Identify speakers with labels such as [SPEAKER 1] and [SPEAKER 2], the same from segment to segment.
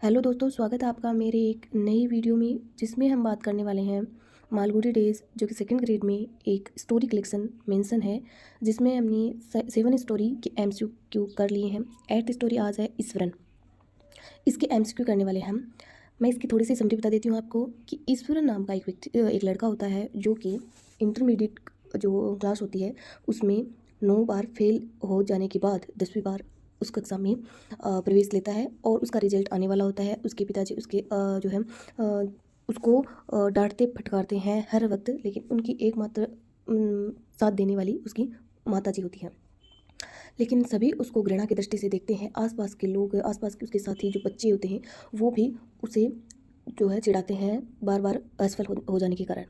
[SPEAKER 1] Hello दोस्तों, स्वागत है आपका मेरे एक नई वीडियो में जिसमें हम बात करने वाले हैं मालगुडी डेज़ जो कि सेकंड ग्रेड में एक स्टोरी कलेक्शन मेंशन है जिसमें हमने 7 स्टोरी के एमसीक्यू कर लिए हैं। 8th स्टोरी आज है ईश्वरन। इसके एमसीक्यू करने वाले हम। मैं इसकी थोड़ी सी समरी बता देती हूँ आपको कि ईश्वरन नाम का एक लड़का होता है जो कि इंटरमीडिएट जो क्लास होती है उसमें 9 बार फेल हो जाने के बाद 10वीं बार उस कक्षा में प्रवेश लेता है और उसका रिजल्ट आने वाला होता है। उसके पिताजी उसके जो है उसको डांटते फटकारते हैं हर वक्त, लेकिन उनकी एकमात्र साथ देने वाली उसकी माताजी होती हैं। लेकिन सभी उसको घृणा की दृष्टि से देखते हैं। आसपास के लोग, आसपास के उसके साथी जो बच्चे होते हैं वो भी उसे जो है चिढ़ाते हैं बार बार असफल हो जाने के कारण।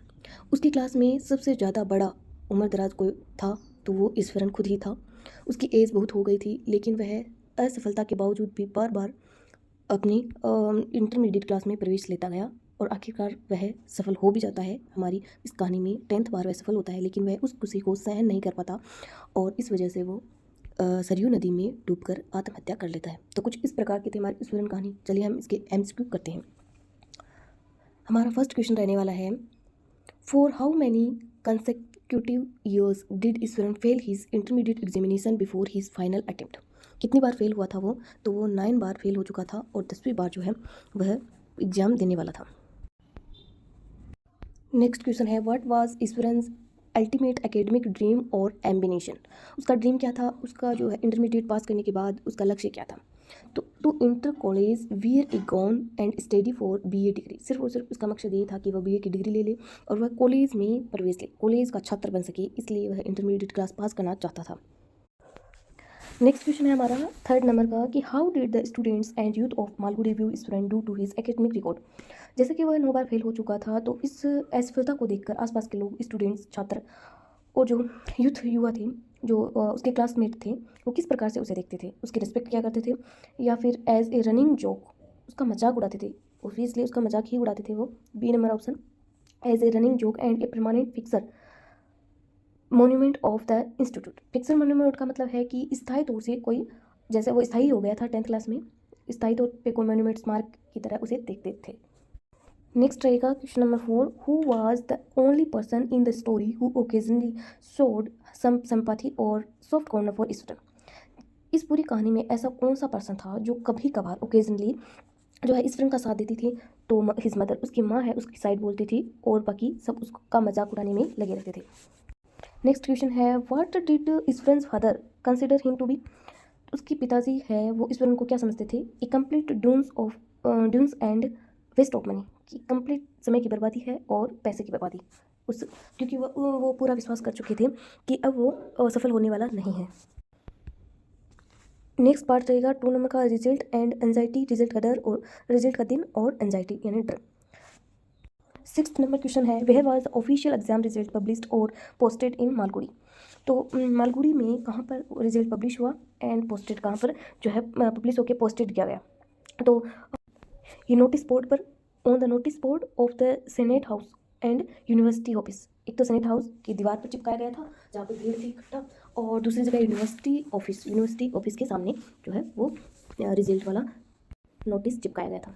[SPEAKER 1] उसकी क्लास में सबसे ज़्यादा बड़ा उम्र दराज कोई था तो वो ईश्वरन खुद ही था। उसकी एज बहुत हो गई थी, लेकिन वह असफलता के बावजूद भी बार बार अपनी इंटरमीडिएट क्लास में प्रवेश लेता गया और आखिरकार वह सफल हो भी जाता है। हमारी इस कहानी में 10th बार वह सफल होता है, लेकिन वह उस खुशी को सहन नहीं कर पाता और इस वजह से वो सरयू नदी में डूबकर आत्महत्या कर लेता है। तो कुछ इस प्रकार की थी हमारी ईश्वरन कहानी। चलिए हम इसके एमसीक्यू करते हैं। हमारा फर्स्ट क्वेश्चन रहने वाला है, for how many consecutive years did Eswaran fail his intermediate examination before his final attempt. कितनी बार फेल हुआ था वो? तो वो 9 बार फेल हो चुका था और 10वीं बार जो है वह एग्जाम देने वाला था। नेक्स्ट क्वेश्चन है, what was Ishwaran's ultimate academic dream और एम्बिनेशन। उसका ड्रीम क्या था? उसका जो है इंटरमीडिएट पास करने के बाद उसका लक्ष्य क्या था? तो to inter college where a gone and study for BA degree. सिर्फ और सिर्फ उसका मकसद ये था कि वह बीए की डिग्री ले ले और वह कॉलेज में प्रवेश ले, कॉलेज का छात्र बन सके, इसलिए वह इंटरमीडिएट क्लास पास करना चाहता था। नेक्स्ट क्वेश्चन है हमारा 3rd नंबर का कि how did the students and youth of Malgudi view Iswaran do to his academic record. जैसे कि वह 9 बार फेल हो चुका था तो इस असफलता को देखकर आसपास के लोग, स्टूडेंट्स, छात्र और जो युवा थे, जो उसके क्लासमेट थे, वो किस प्रकार से उसे देखते थे, उसकी रिस्पेक्ट क्या करते थे या फिर एज ए रनिंग जोक उसका मजाक उड़ाते थे। ऑब्वियसली उसका मजाक ही उड़ाते थे वो। B number option, as a running joke and a permanent fixture monument of the institute. Fixture monument का मतलब है कि स्थायी तौर से कोई, जैसे वो स्थायी हो गया था 10th क्लास में, स्थायी तौर पे कोई मोन्यूमेंट स्मारक की तरह उसे देखते थे। नेक्स्ट रहेगा question number 4, who was the only person in the story who occasionally showed some sympathy और सॉफ्ट कॉर्नर फॉर ईश्वरन। इस पूरी कहानी में ऐसा कौन सा पर्सन था जो कभी कभार ओकेजनली जो है ईश्वरन का साथ देती थी? तो हिज मदर, उसकी माँ है, उसकी साइड बोलती थी और बाकी सब उसका मजाक उड़ाने में लगे रहते थे। नेक्स्ट क्वेश्चन है, what did Ishwaran's father consider him to be. उसके पिताजी है वो ईश्वरन को क्या समझते थे? A complete dunce and waste of money, कि कंप्लीट समय की बर्बादी है और पैसे की बर्बादी। उस क्योंकि वो पूरा विश्वास कर चुके थे कि अब वो सफल होने वाला नहीं है। नेक्स्ट पार्ट रहेगा 2 नंबर का, रिजल्ट एंड एंजाइटी, रिजल्ट का डर और रिजल्ट का दिन और एंजाइटी यानी डर। 6th नंबर क्वेश्चन है, where was official exam result published और पोस्टेड इन मालगुडी। तो मालगुडी में कहाँ पर रिजल्ट पब्लिश हुआ एंड पोस्टेड कहाँ पर जो है पब्लिश होकर पोस्टेड किया गया? तो ये नोटिस बोर्ड पर, on the notice board of the senate house and university office. एक तो सेनेट हाउस की दीवार पर चिपकाया गया था जहाँ पर भीड़ थी इकट्ठा, और दूसरी जगह यूनिवर्सिटी ऑफिस के सामने जो है वो रिजल्ट वाला नोटिस चिपकाया गया था।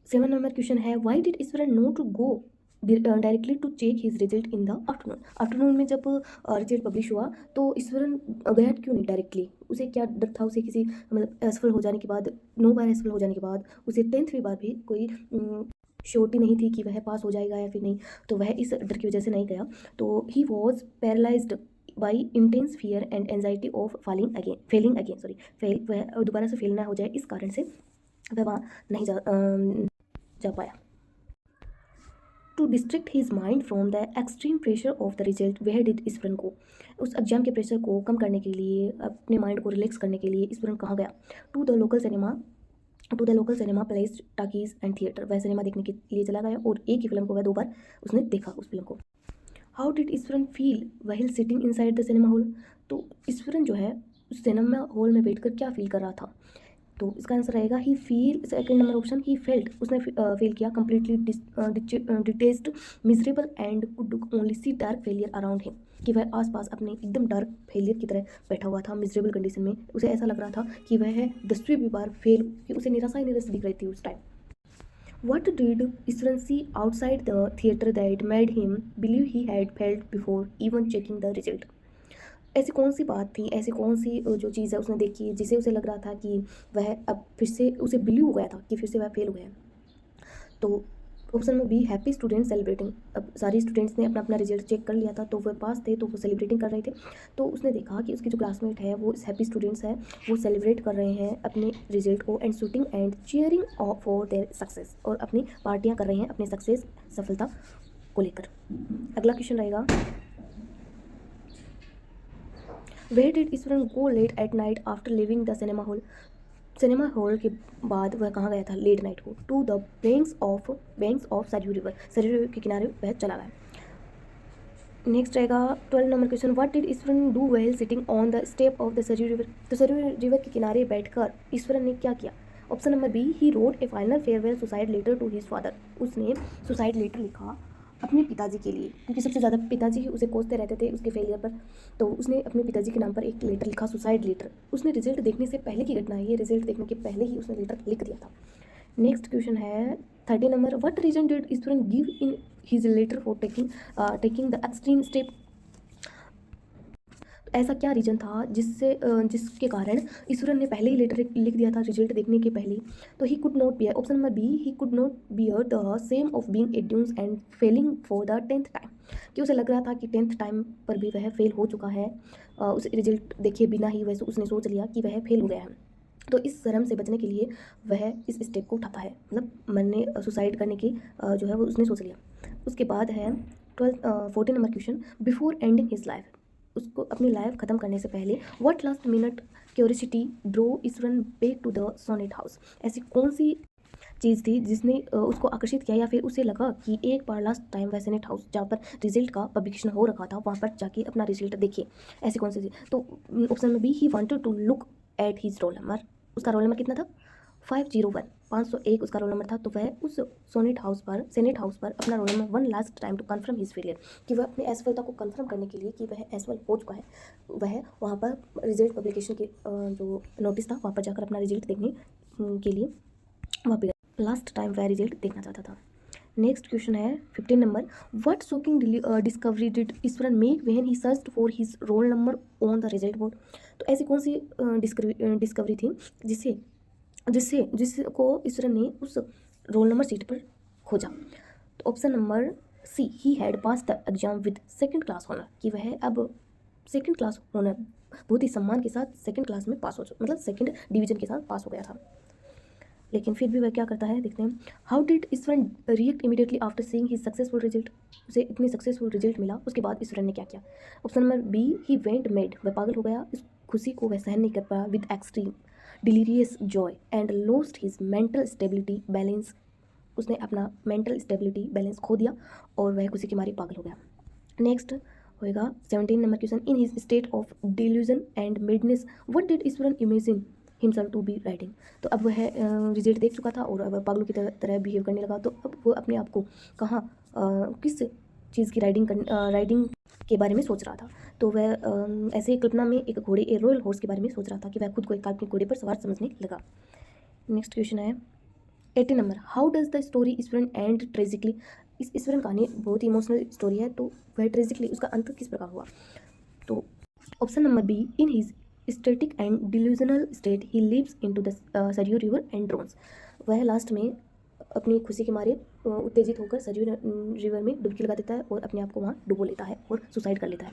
[SPEAKER 1] 7 नंबर क्वेश्चन है, why did Iswaran no to go directly to check his result in the afternoon में जब रिजल्ट पब्लिश हुआ तो ईश्वरन गया क्यों नहीं डायरेक्टली? उसे क्या डर था? उसे किसी मतलब असफल हो जाने के बाद, 9 बार असफल हो जाने के बाद उसे 10वीं बार भी कोई श्योरिटी नहीं थी कि वह पास हो जाएगा या फिर नहीं, तो वह इस डर की वजह से नहीं गया। तो he was paralysed by intense fear and anxiety of Fehling again वह दोबारा से फेल ना हो जाए, इस कारण से वह वहाँ नहीं जा पाया। To distract his mind from the extreme pressure of the result, वह डिड ईश्वरन को उस एग्जाम के प्रेशर को कम करने के लिए, अपने माइंड को रिलैक्स करने के लिए ईश्वरन कहाँ गया? To the local cinema place, talkies and theatre. वह सिनेमा देखने के लिए चला गया और एक ही फिल्म को वह 2 बार उसने देखा उस फिल्म को। How did Eswaran feel while sitting inside the cinema hall. तो ईश्वरन जो है उस सिनेमा हॉल में बैठकर क्या फील कर रहा था? तो इसका आंसर रहेगा he feel, second number option he felt, उसने फील किया completely detested miserable and could only see dark failure around him, कि वह आसपास अपने एकदम डार्क फेलियर की तरह बैठा हुआ था, मिजरेबल कंडीशन में। उसे ऐसा लग रहा था कि वह 10वीं भी बार फेल, कि उसे निराशा ही निराशा दिख रही थी उस time. What did Eswaran see outside the theatre that made him believe he had failed before even checking the result? ऐसी कौन सी बात थी, ऐसी कौन सी जो चीज़ है उसने देखी जिसे उसे लग रहा था कि वह अब फिर से, उसे बिलीव हो गया था कि फिर से वह फेल हो गया है। तो ऑप्शन में बी हैप्पी स्टूडेंट सेलिब्रेटिंग। अब सारी स्टूडेंट्स ने अपना अपना रिजल्ट चेक कर लिया था, तो वह पास थे, तो वो सेलिब्रेटिंग कर रहे थे। तो उसने देखा कि उसकी जो क्लासमेट है वो हैप्पी स्टूडेंट्स है, वो सेलिब्रेट कर रहे हैं अपने रिजल्ट को, and shooting and cheering for their success, और अपनी पार्टियाँ कर रहे हैं अपने सक्सेस, सफलता को लेकर। अगला क्वेश्चन रहेगा, where did Iswaran go late at night after leaving the cinema hall? Cinema hall के बाद वह कहाँ गया था लेट नाइट को? To the banks of Sarayu river, Sarayu river के किनारे वह चला गया। नेक्स्ट रहेगा 12 number question, what did Iswaran do while sitting on the step of the Sarayu river? तो सरयू रिवर के किनारे बैठकर ईश्वरन ने क्या किया? Option number B he wrote a final farewell suicide letter to his father, उसने सुसाइड लेटर लिखा अपने पिताजी के लिए, क्योंकि सबसे ज़्यादा पिताजी ही उसे कोसते रहते थे उसके फेलियर पर। तो उसने अपने पिताजी के नाम पर एक लेटर लिखा, सुसाइड लेटर। उसने रिजल्ट देखने से पहले की घटना है ये, रिजल्ट देखने के पहले ही उसने लेटर लिख दिया था। नेक्स्ट क्वेश्चन है 30 number, what reason did Iswaran give in his letter for taking the extreme step? ऐसा क्या रीजन था जिसके कारण ईश्वरन ने पहले ही लेटर लिख दिया था रिजल्ट देखने के पहले? तो he could not bear, option number B he could not bear the shame of being a dunce and failing for the 10th time, कि उसे लग रहा था कि 10th टाइम पर भी वह फेल हो चुका है, उस रिजल्ट देखे बिना ही वैसे उसने सोच लिया कि वह फेल हो गया है। तो इस शर्म से बचने के लिए वह इस स्टेप को उठाता है, मतलब मन ने सुसाइड करने की जो है वो उसने सोच लिया। उसके बाद है 14 number question, before ending his life, उसको अपनी लाइफ ख़त्म करने से पहले what last minute curiosity drew Iswaran back to the senate house? ऐसी कौन सी चीज़ थी जिसने उसको आकर्षित किया, या फिर उसे लगा कि एक बार लास्ट टाइम वह सोनेट हाउस जहाँ पर रिजल्ट का पब्लिकेशन हो रखा था वहाँ पर जाके अपना रिजल्ट देखिए? ऐसी कौन सी चीज़? तो ऑप्शन में B he wanted to look at his roll number, उसका रोल नंबर कितना था? 501, 501 उसका रोल नंबर था। तो वह उस सेनेट हाउस पर अपना roll number 1 last time to confirm his failure, कि वह अपनी असफलता को कन्फर्म करने के लिए कि वह असफल हो चुका है, वह वहाँ पर रिजल्ट पब्लिकेशन के जो नोटिस था वहाँ पर जाकर अपना रिजल्ट देखने के लिए वहाँ पर लास्ट टाइम वह रिजल्ट देखना चाहता था। नेक्स्ट क्वेश्चन है 15 number, what shocking discovery did Eswaran make when he searched for his roll number on the result board? तो ऐसी कौन सी डिस्कवरी थी जिसको ईश्वरन ने उस रोल नंबर सीट पर खोजा? तो option number C he had pass the exam with second class honour, कि वह अब सेकंड क्लास ऑनर बहुत ही सम्मान के साथ सेकंड क्लास में पास हो, मतलब सेकंड डिवीजन के साथ पास हो गया था। लेकिन फिर भी वह क्या करता है, देखते हैं। How did Eswaran react immediately after seeing his successful result? उसे इतनी सक्सेसफुल रिजल्ट मिला, उसके बाद ईश्वरन ने क्या किया? Option number B he went mad, वह पागल हो गया, इस खुशी को वह सहन नहीं कर पाया, with extreme delirious Joy and lost his mental stability balance, उसने अपना मेंटल स्टेबिलिटी बैलेंस खो दिया और वह खुशी के मारे पागल हो गया। नेक्स्ट होएगा 17 number question, in his state of delusion and madness what did Iswaran imagine himself to be writing? तो अब वह रिजल्ट देख चुका था और अब पागलों की तरह बिहेव करने लगा। तो अब वो अपने आप को कहाँ किस चीज़ की राइडिंग के बारे में सोच रहा था? तो वह ऐसे ही कल्पना में एक घोड़े, ए रॉयल हॉर्स के बारे में सोच रहा था, कि वह खुद को एक काल्पनिक घोड़े पर सवार समझने लगा। नेक्स्ट क्वेश्चन है 18 number, how does the story Eswaran and tragically? इस ईश्वरन कहानी बहुत ही इमोशनल स्टोरी है, तो वह ट्रेजिकली उसका अंत किस प्रकार हुआ? तो option number B in his static and delusional state he leaps into the Sarayu river and drowns, वह लास्ट में अपनी खुशी के मारे उत्तेजित होकर सरयू रिवर में डुबकी लगा देता है और अपने आप को वहाँ डुबो लेता है और सुसाइड कर लेता है।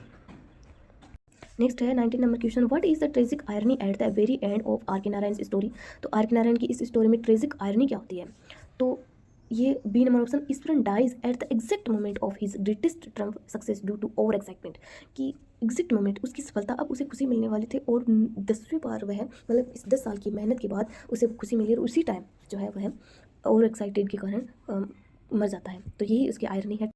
[SPEAKER 1] नेक्स्ट है 19 number question, what is the tragic irony at the very end of R K Narayan story? तो आर के नारायण की इस स्टोरी में ट्रेजिक आयरनी क्या होती है? तो ये B number option, Iswaran dies at the exact moment of his greatest triumph success due to over excitement, कि एग्जैक्ट मोमेंट उसकी सफलता, अब उसे खुशी मिलने वाली थी और 10वीं बार वह, मतलब इस 10 साल की मेहनत के बाद उसे खुशी मिली और उसी टाइम जो है वह ओवर एक्साइटेड के कारण मर जाता है। तो यही उसकी आयरनी है